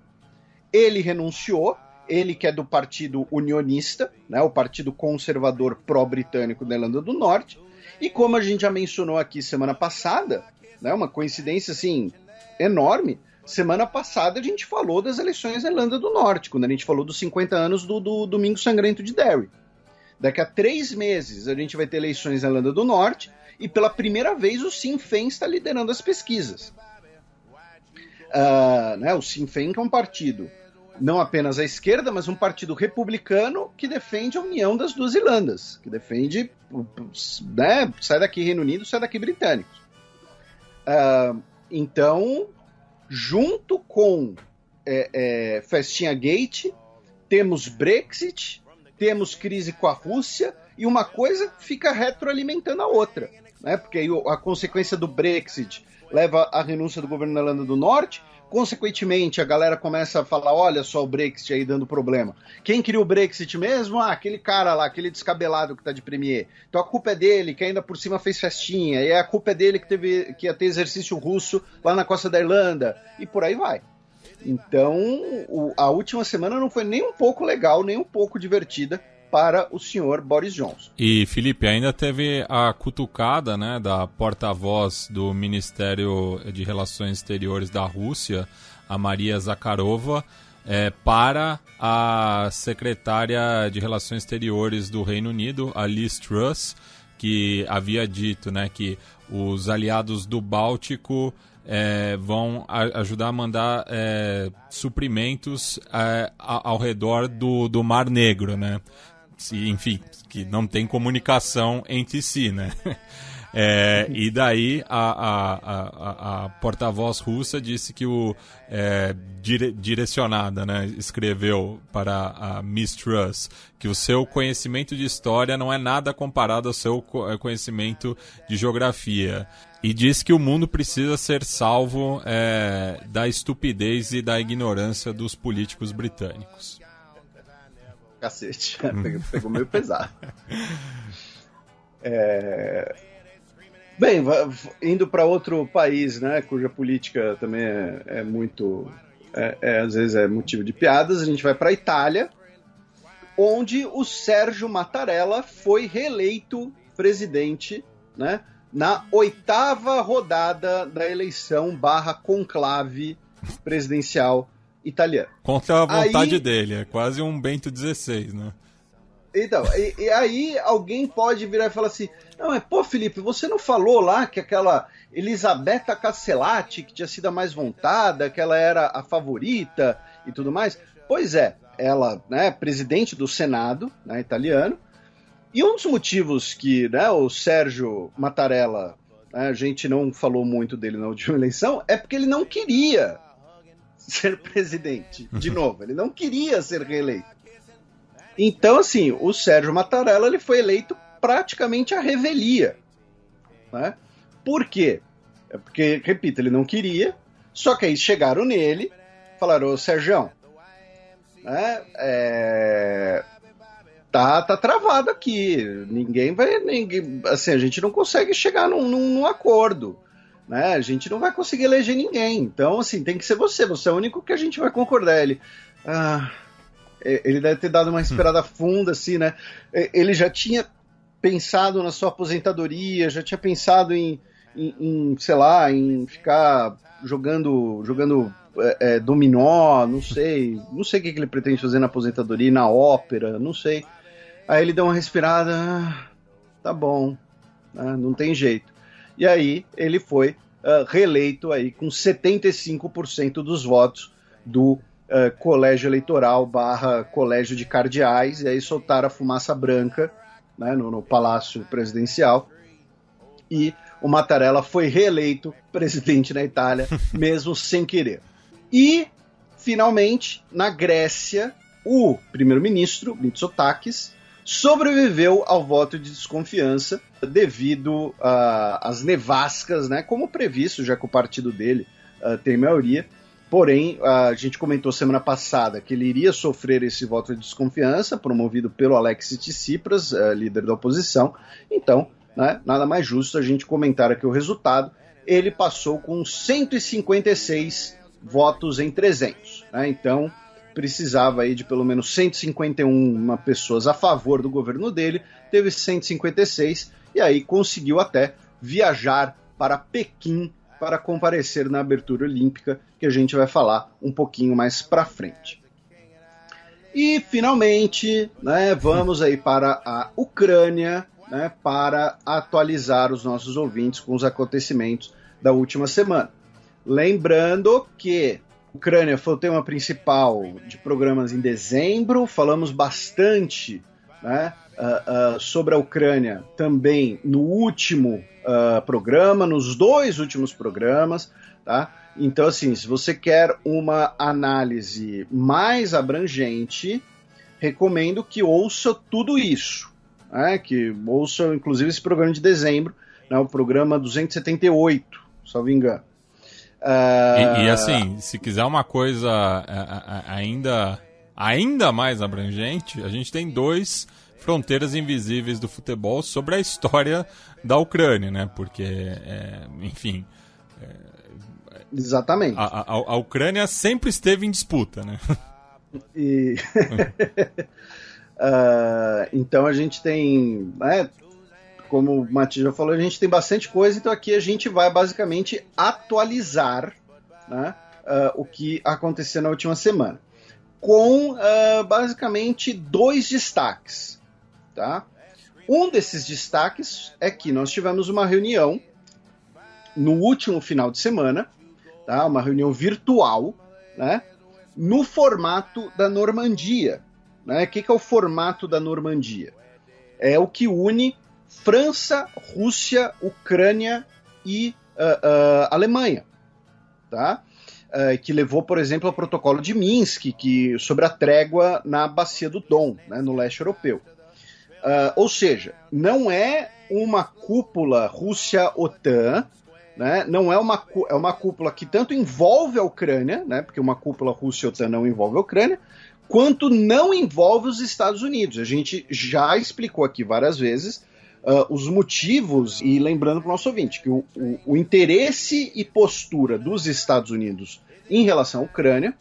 [SPEAKER 4] Ele renunciou, ele que é do Partido Unionista, né, o Partido Conservador Pró-Britânico da Irlanda do Norte, e como a gente já mencionou aqui semana passada, né, uma coincidência assim enorme, semana passada a gente falou das eleições na Irlanda do Norte, quando a gente falou dos 50 anos do Domingo Sangrento de Derry. Daqui a 3 meses a gente vai ter eleições na Irlanda do Norte e pela primeira vez o Sinn Féin está liderando as pesquisas. Né, o Sinn Féin que é um partido não apenas à esquerda, mas um partido republicano que defende a união das duas Irlandas, que defende, né, sai daqui Reino Unido, sai daqui britânicos. Então, junto com Festinha Gate, temos Brexit, temos crise com a Rússia, e uma coisa fica retroalimentando a outra, né? Porque aí a consequência do Brexit leva à renúncia do governo da Irlanda do Norte, consequentemente a galera começa a falar, olha só o Brexit aí dando problema. Quem criou o Brexit mesmo? Aquele cara lá, aquele descabelado que tá de premier. Então a culpa é dele, que ainda por cima fez festinha, e a culpa é dele que ia ter exercício russo lá na costa da Irlanda, e por aí vai. Então, a última semana não foi nem um pouco legal, nem um pouco divertida para o senhor Boris Johnson.
[SPEAKER 2] E, Felipe, ainda teve a cutucada, né, da porta-voz do Ministério de Relações Exteriores da Rússia, a Maria Zakharova, para a secretária de Relações Exteriores do Reino Unido, a Liz Truss, que havia dito, né, que os aliados do Báltico vão ajudar a mandar suprimentos ao redor do Mar Negro, né? Enfim, que não tem comunicação entre si, né? E daí a porta-voz russa disse que direcionada, né, escreveu para a Miss Truss que o seu conhecimento de história não é nada comparado ao seu conhecimento de geografia. E diz que o mundo precisa ser salvo da estupidez e da ignorância dos políticos britânicos.
[SPEAKER 4] Cacete, pegou meio pesado. Bem, indo para outro país, né, cuja política também é muito... às vezes é motivo de piadas, a gente vai para a Itália, onde o Sérgio Mattarella foi reeleito presidente, né, na 8ª rodada da eleição /conclave presidencial italiano.
[SPEAKER 2] Contra a vontade dele, é quase um Bento XVI, né?
[SPEAKER 4] Então, e aí alguém pode virar e falar assim, não, pô, Felipe, você não falou lá que aquela Elisabetta Casellati, que tinha sido a mais votada, que ela era a favorita e tudo mais? Pois é, ela, né, presidente do Senado, né, italiano, e um dos motivos que, né, o Sérgio Mattarella, né, a gente não falou muito dele na última eleição, é porque ele não queria ser presidente, de novo, ele não queria ser reeleito. Então, assim, o Sérgio Mattarella ele foi eleito praticamente à revelia, né? Por quê? Porque, repito, ele não queria, só que aí chegaram nele, falaram, ô Sérgio, né, tá travado aqui, ninguém, assim, a gente não consegue chegar num acordo, né? A gente não vai conseguir eleger ninguém, então, assim, tem que ser você é o único que a gente vai concordar. Ele deve ter dado uma esperada funda, assim, né? Ele já tinha pensado na sua aposentadoria, já tinha pensado em sei lá, em ficar jogando dominó, não sei o que ele pretende fazer na aposentadoria, na ópera, não sei. Aí ele deu uma respirada, tá bom, né? Não tem jeito. E aí ele foi reeleito aí com 75% dos votos do colégio eleitoral / colégio de cardeais, e aí soltaram a fumaça branca, né, no Palácio Presidencial, e o Mattarella foi reeleito presidente na Itália, mesmo sem querer. E, finalmente, na Grécia, o primeiro-ministro, Mitsotakis, sobreviveu ao voto de desconfiança devido às nevascas, né, como previsto, já que o partido dele tem maioria. Porém, a gente comentou semana passada que ele iria sofrer esse voto de desconfiança, promovido pelo Alexis Tsipras, líder da oposição. Então, né, nada mais justo a gente comentar aqui o resultado. Ele passou com 156 votos em 300. Né? Então, precisava aí de pelo menos 151 pessoas a favor do governo dele. Teve 156 e aí conseguiu até viajar para Pequim para comparecer na abertura olímpica, que a gente vai falar um pouquinho mais para frente. E, finalmente, né, vamos aí para a Ucrânia, né, para atualizar os nossos ouvintes com os acontecimentos da última semana. Lembrando que a Ucrânia foi o tema principal de programas em dezembro, falamos bastante, né, sobre a Ucrânia também no último programa, nos 2 últimos programas, tá? Então, assim, se você quer uma análise mais abrangente, recomendo que ouça tudo isso, né? Que ouça, inclusive, esse programa de dezembro, né? O programa 278, salvo engano.
[SPEAKER 2] E assim, se quiser uma coisa ainda mais abrangente, a gente tem 2 fronteiras invisíveis do futebol sobre a história da Ucrânia, né? Porque, enfim...
[SPEAKER 4] Exatamente.
[SPEAKER 2] A Ucrânia sempre esteve em disputa, né?
[SPEAKER 4] E... então a gente tem... né, como o Mati já falou, a gente tem bastante coisa, então aqui a gente vai basicamente atualizar, né, o que aconteceu na última semana. Com basicamente 2 destaques. Tá? Um desses destaques é que nós tivemos uma reunião no último final de semana, tá? Uma reunião virtual, né? No formato da Normandia. Né? O que é o formato da Normandia? É o que une França, Rússia, Ucrânia e Alemanha, tá? Que levou, por exemplo, ao protocolo de Minsk, sobre a trégua na bacia do Don, né, no leste europeu. Ou seja, não é uma cúpula Rússia-OTAN, né, não é uma cúpula que tanto envolve a Ucrânia, né, porque uma cúpula Rússia-OTAN não envolve a Ucrânia, quanto não envolve os Estados Unidos. A gente já explicou aqui várias vezes os motivos, e lembrando para o nosso ouvinte que o interesse e postura dos Estados Unidos em relação à Ucrânia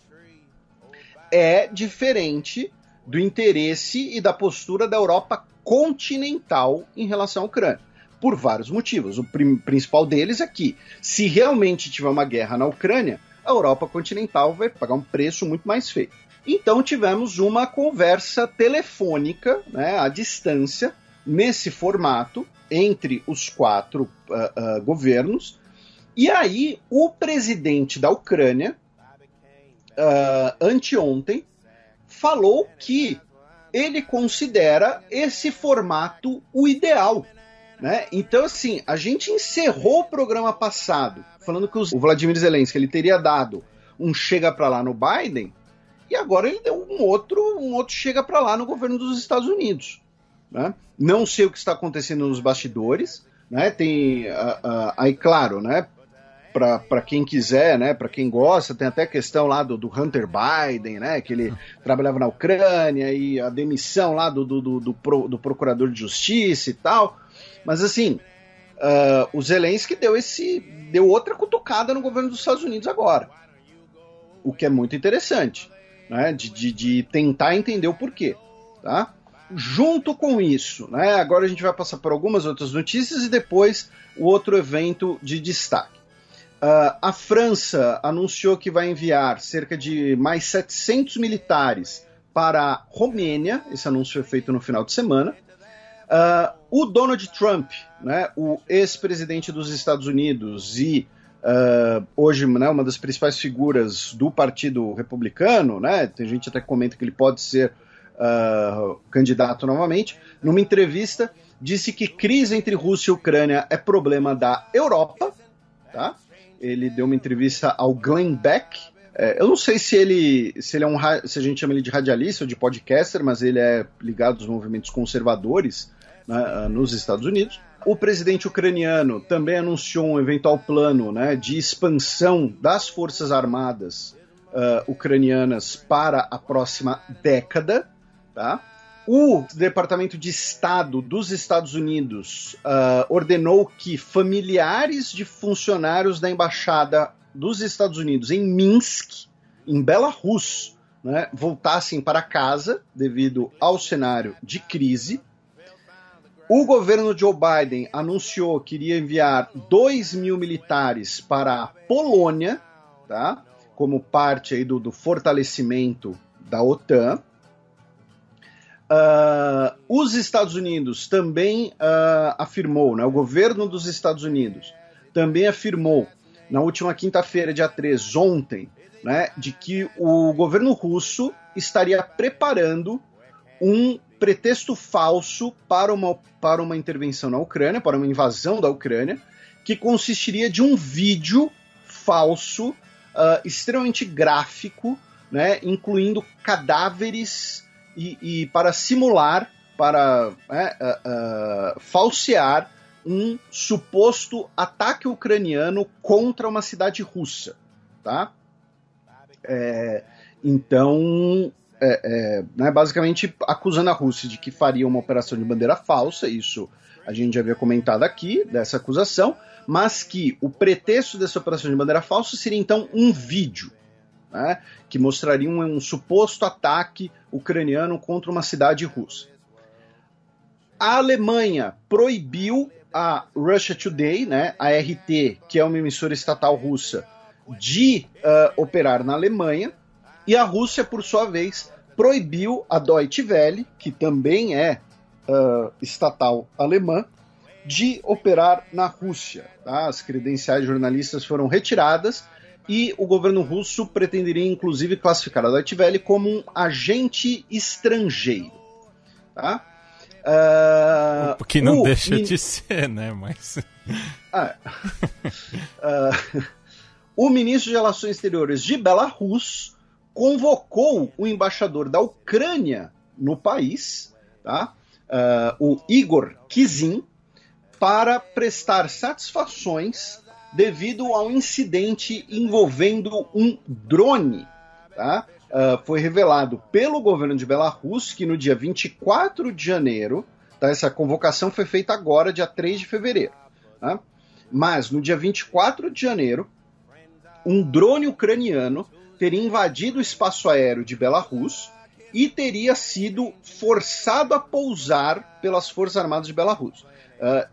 [SPEAKER 4] é diferente do interesse e da postura da Europa continental em relação à Ucrânia, por vários motivos. O principal deles é que, se realmente tiver uma guerra na Ucrânia, a Europa continental vai pagar um preço muito mais feio. Então tivemos uma conversa telefônica, né, à distância, nesse formato, entre os 4 governos, e aí o presidente da Ucrânia, anteontem, falou que ele considera esse formato o ideal, né? Então, assim, a gente encerrou o programa passado falando que o Vladimir Zelensky ele teria dado um chega pra lá no Biden, e agora ele deu um outro chega pra lá no governo dos Estados Unidos, né? Não sei o que está acontecendo nos bastidores, né? Tem aí, claro, né? Para quem quiser, né? Para quem gosta, tem até a questão lá do Hunter Biden, né? Que ele trabalhava na Ucrânia, e a demissão lá do procurador de justiça e tal. Mas assim, o Zelensky deu outra cutucada no governo dos Estados Unidos agora, o que é muito interessante, né? De tentar entender o porquê, tá? Junto com isso, né, agora a gente vai passar por algumas outras notícias e depois o outro evento de destaque. A França anunciou que vai enviar cerca de mais 700 militares para a Romênia. Esse anúncio foi feito no final de semana. O Donald Trump, né, o ex-presidente dos Estados Unidos e hoje, né, uma das principais figuras do Partido Republicano, né, tem gente até que comenta que ele pode ser candidato novamente, numa entrevista disse que crise entre Rússia e Ucrânia é problema da Europa, tá? Ele deu uma entrevista ao Glenn Beck. Eu não sei se ele é se a gente chama ele de radialista ou de podcaster, mas ele é ligado aos movimentos conservadores, né, nos Estados Unidos. O presidente ucraniano também anunciou um eventual plano, né, de expansão das forças armadas ucranianas para a próxima década, tá? O Departamento de Estado dos Estados Unidos ordenou que familiares de funcionários da Embaixada dos Estados Unidos em Minsk, em Belarus, né, voltassem para casa devido ao cenário de crise. O governo Joe Biden anunciou que iria enviar 2.000 militares para a Polônia, tá, como parte aí do fortalecimento da OTAN. Os Estados Unidos também afirmou, né, o governo dos Estados Unidos também afirmou na última quinta-feira, dia 3, ontem, né, de que o governo russo estaria preparando um pretexto falso para uma intervenção na Ucrânia, para uma invasão da Ucrânia, que consistiria de um vídeo falso, extremamente gráfico, né, incluindo cadáveres e para simular, para falsear um suposto ataque ucraniano contra uma cidade russa, tá? Então, né, basicamente acusando a Rússia de que faria uma operação de bandeira falsa. Isso a gente já havia comentado aqui, dessa acusação, mas que o pretexto dessa operação de bandeira falsa seria então um vídeo, né, que mostraria um suposto ataque ucraniano contra uma cidade russa. A Alemanha proibiu a Russia Today, né, a RT, que é uma emissora estatal russa, de operar na Alemanha, e a Rússia, por sua vez, proibiu a Deutsche Welle, que também é estatal alemã, de operar na Rússia. Tá? As credenciais jornalistas foram retiradas e o governo russo pretenderia, inclusive, classificar a Deutsche Welle como um agente estrangeiro. Tá?
[SPEAKER 2] O que não deixa de ser, né? Mas...
[SPEAKER 4] O ministro de Relações Exteriores de Belarus convocou o embaixador da Ucrânia no país, tá? O Igor Kizin, para prestar satisfações devido a um incidente envolvendo um drone. Tá? Foi revelado pelo governo de Belarus que no dia 24 de janeiro, tá? Essa convocação foi feita agora, dia 3 de fevereiro. Tá? Mas no dia 24 de janeiro, um drone ucraniano teria invadido o espaço aéreo de Belarus e teria sido forçado a pousar pelas Forças Armadas de Belarus.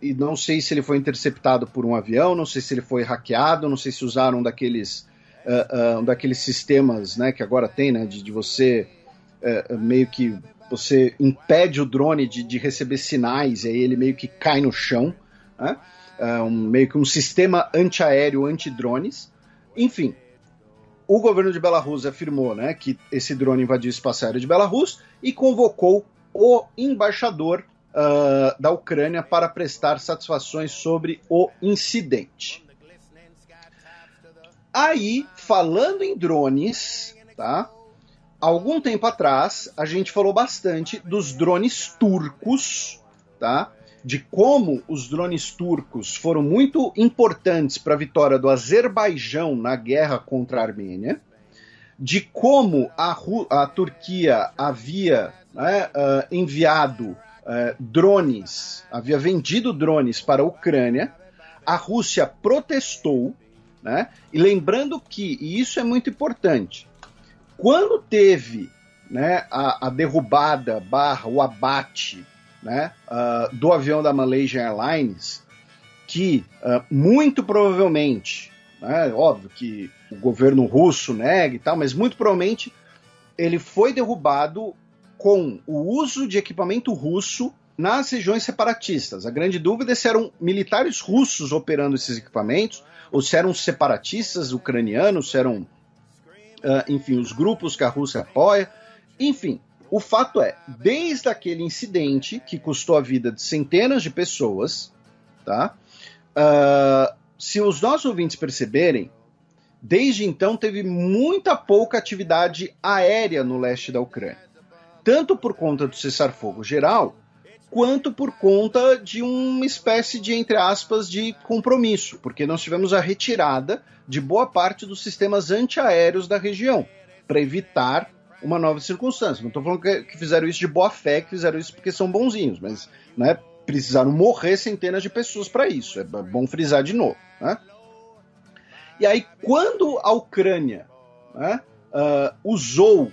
[SPEAKER 4] E não sei se ele foi interceptado por um avião, não sei se ele foi hackeado, não sei se usaram daqueles sistemas, né, que agora tem, né, de você meio que você impede o drone de receber sinais, e aí ele meio que cai no chão, né? Meio que um sistema antiaéreo, antidrones. Enfim, o governo de Belarus afirmou, né, que esse drone invadiu o espaço aéreo de Belarus e convocou o embaixador da Ucrânia para prestar satisfações sobre o incidente. Aí, falando em drones, tá? Algum tempo atrás, a gente falou bastante dos drones turcos, tá? De como os drones turcos foram muito importantes para a vitória do Azerbaijão na guerra contra a Armênia, de como a Turquia havia, né, enviado drones, havia vendido drones para a Ucrânia, a Rússia protestou, né? E lembrando que, e isso é muito importante, quando teve, né, a derrubada / o abate, né, do avião da Malaysia Airlines, que muito provavelmente, né, óbvio que o governo russo nega e tal, mas muito provavelmente ele foi derrubado com o uso de equipamento russo nas regiões separatistas. A grande dúvida é se eram militares russos operando esses equipamentos, ou se eram separatistas ucranianos, se eram, enfim, os grupos que a Rússia apoia. Enfim, o fato é, desde aquele incidente que custou a vida de centenas de pessoas, tá? Se os nossos ouvintes perceberem, desde então teve muita pouca atividade aérea no leste da Ucrânia. Tanto por conta do cessar-fogo geral, quanto por conta de uma espécie de, entre aspas, de compromisso, porque nós tivemos a retirada de boa parte dos sistemas antiaéreos da região, para evitar uma nova circunstância. Não estou falando que fizeram isso de boa fé, que fizeram isso porque são bonzinhos, mas, né, precisaram morrer centenas de pessoas para isso. É bom frisar de novo. Né? E aí, quando a Ucrânia, né, usou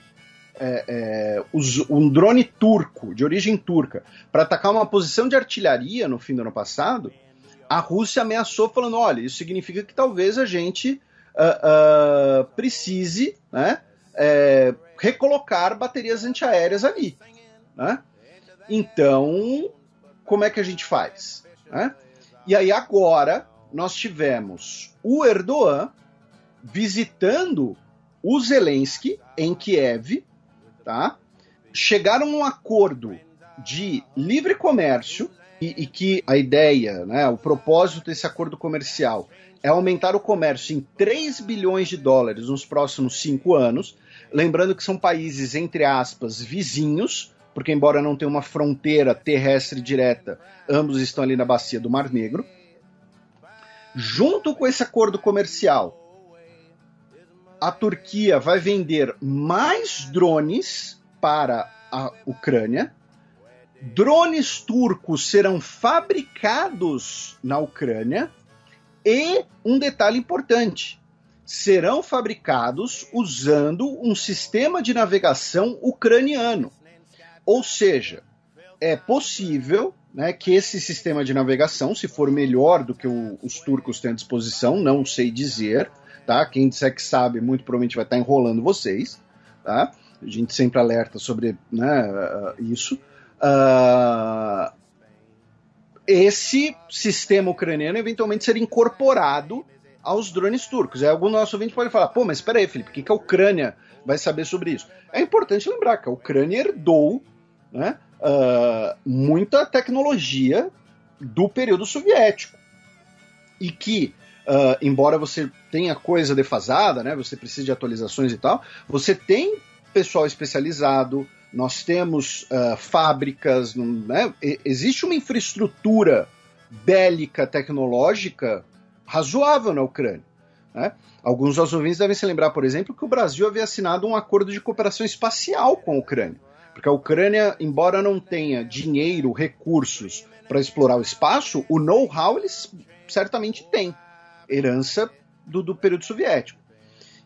[SPEAKER 4] um drone turco, de origem turca, para atacar uma posição de artilharia no fim do ano passado, a Rússia ameaçou falando, olha, isso significa que talvez a gente precise, né, recolocar baterias antiaéreas ali. Né? Então, como é que a gente faz? Né? E aí agora nós tivemos o Erdogan visitando o Zelensky em Kiev, tá? Chegaram a um acordo de livre comércio e que a ideia, né, o propósito desse acordo comercial é aumentar o comércio em 3 bilhões de dólares nos próximos 5 anos, lembrando que são países, entre aspas, vizinhos, porque embora não tenha uma fronteira terrestre direta, ambos estão ali na bacia do Mar Negro. Junto com esse acordo comercial, a Turquia vai vender mais drones para a Ucrânia. Drones turcos serão fabricados na Ucrânia e, um detalhe importante, serão fabricados usando um sistema de navegação ucraniano. Ou seja, é possível, né, que esse sistema de navegação, se for melhor do que os turcos têm à disposição, não sei dizer, tá? Quem disser que sabe, muito provavelmente vai estar enrolando vocês, tá? A gente sempre alerta sobre, né, isso. Esse sistema ucraniano eventualmente seria incorporado aos drones turcos. Aí algum nosso ouvinte pode falar, pô, mas espera aí, Felipe, o que a Ucrânia vai saber sobre isso? É importante lembrar que a Ucrânia herdou, né, muita tecnologia do período soviético. E que, embora você tenha coisa defasada, né, você precise de atualizações e tal, você tem pessoal especializado, nós temos fábricas, né, existe uma infraestrutura bélica, tecnológica razoável na Ucrânia. Né? Alguns dos ouvintes devem se lembrar, por exemplo, que o Brasil havia assinado um acordo de cooperação espacial com a Ucrânia. Porque a Ucrânia, embora não tenha dinheiro, recursos para explorar o espaço, o know-how eles certamente têm. Herança do período soviético.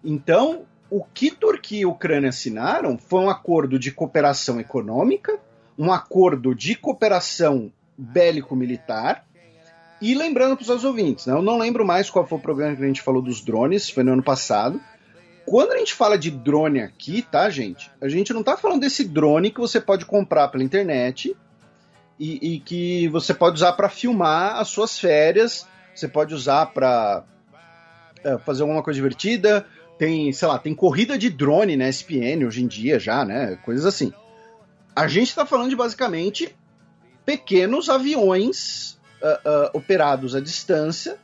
[SPEAKER 4] Então, o que Turquia e Ucrânia assinaram foi um acordo de cooperação econômica, um acordo de cooperação bélico-militar. E lembrando para os seus ouvintes, né, eu não lembro mais qual foi o programa que a gente falou dos drones, foi no ano passado. Quando a gente fala de drone aqui, tá, gente? A gente não está falando desse drone que você pode comprar pela internet e que você pode usar para filmar as suas férias, você pode usar para fazer alguma coisa divertida. Tem, sei lá, tem corrida de drone na ESPN hoje em dia já, né? Coisas assim. A gente está falando de basicamente pequenos aviões operados à distância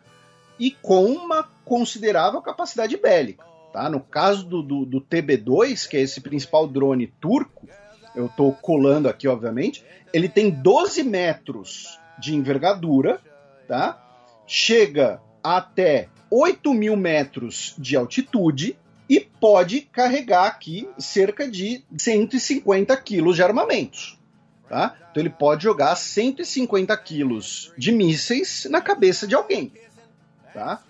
[SPEAKER 4] e com uma considerável capacidade bélica. Tá? No caso do TB2, que é esse principal drone turco, eu estou colando aqui, obviamente, ele tem 12 metros de envergadura, tá? Chega até 8.000 metros de altitude e pode carregar aqui cerca de 150 quilos de armamentos. Tá? Então ele pode jogar 150 quilos de mísseis na cabeça de alguém. Tá?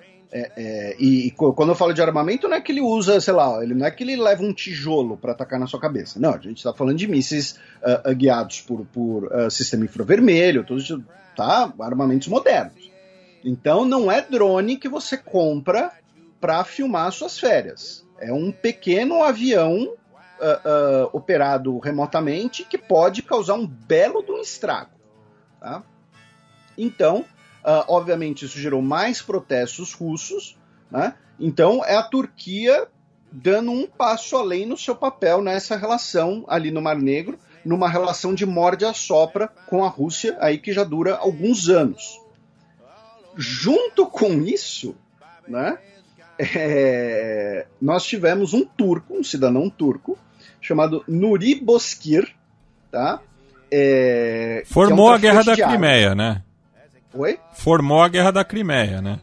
[SPEAKER 4] E quando eu falo de armamento, não é que ele usa, sei lá, não é que ele leva um tijolo para atacar na sua cabeça. Não, a gente está falando de mísseis guiados por sistema infravermelho, todos, tá? Armamentos modernos. Então não é drone que você compra para filmar suas férias. É um pequeno avião operado remotamente que pode causar um belo de um estrago. Tá? Então, obviamente, isso gerou mais protestos russos. Né? Então, é a Turquia dando um passo além no seu papel nessa relação ali no Mar Negro, numa relação de morde-a-sopra com a Rússia, aí que já dura alguns anos. Junto com isso, né, nós tivemos um cidadão turco, chamado Nuri Bozkır, tá?
[SPEAKER 2] Formou a Guerra da Crimeia, né?
[SPEAKER 4] Oi?
[SPEAKER 2] Formou a Guerra da Crimeia, né?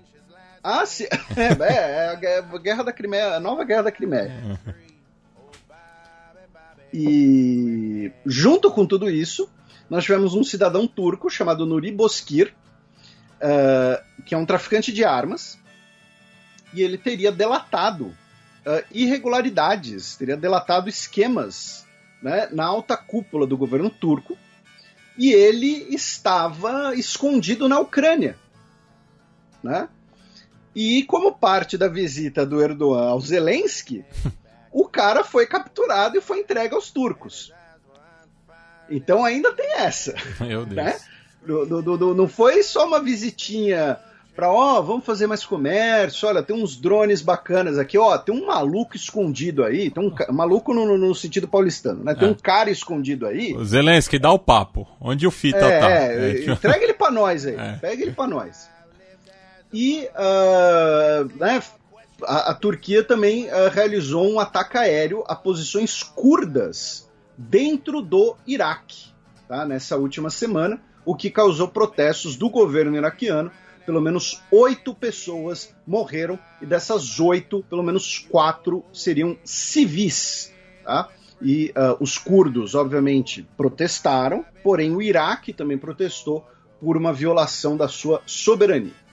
[SPEAKER 4] Ah, sim. A Guerra da Crimeia, a nova Guerra da Crimeia. E junto com tudo isso, nós tivemos um cidadão turco chamado Nuri Bozkır, que é um traficante de armas, e ele teria delatado irregularidades, teria delatado esquemas, né, na alta cúpula do governo turco, e ele estava escondido na Ucrânia. Né? E como parte da visita do Erdogan ao Zelensky, o cara foi capturado e foi entregue aos turcos. Então ainda tem essa.
[SPEAKER 2] Meu Deus.
[SPEAKER 4] Né? Não foi só uma visitinha para, vamos fazer mais comércio, olha, tem uns drones bacanas aqui, tem um maluco escondido aí, tem um maluco no sentido paulistano, né? Tem um cara escondido aí.
[SPEAKER 2] O Zelensky, dá o papo. Onde o Fita tá?
[SPEAKER 4] Entrega ele para nós aí, pega ele para nós. E né, a Turquia também realizou um ataque aéreo a posições curdas dentro do Iraque, tá? Nessa última semana, o que causou protestos do governo iraquiano. Pelo menos 8 pessoas morreram, e dessas 8, pelo menos 4 seriam civis. Tá? E os curdos, obviamente, protestaram, porém o Iraque também protestou por uma violação da sua soberania.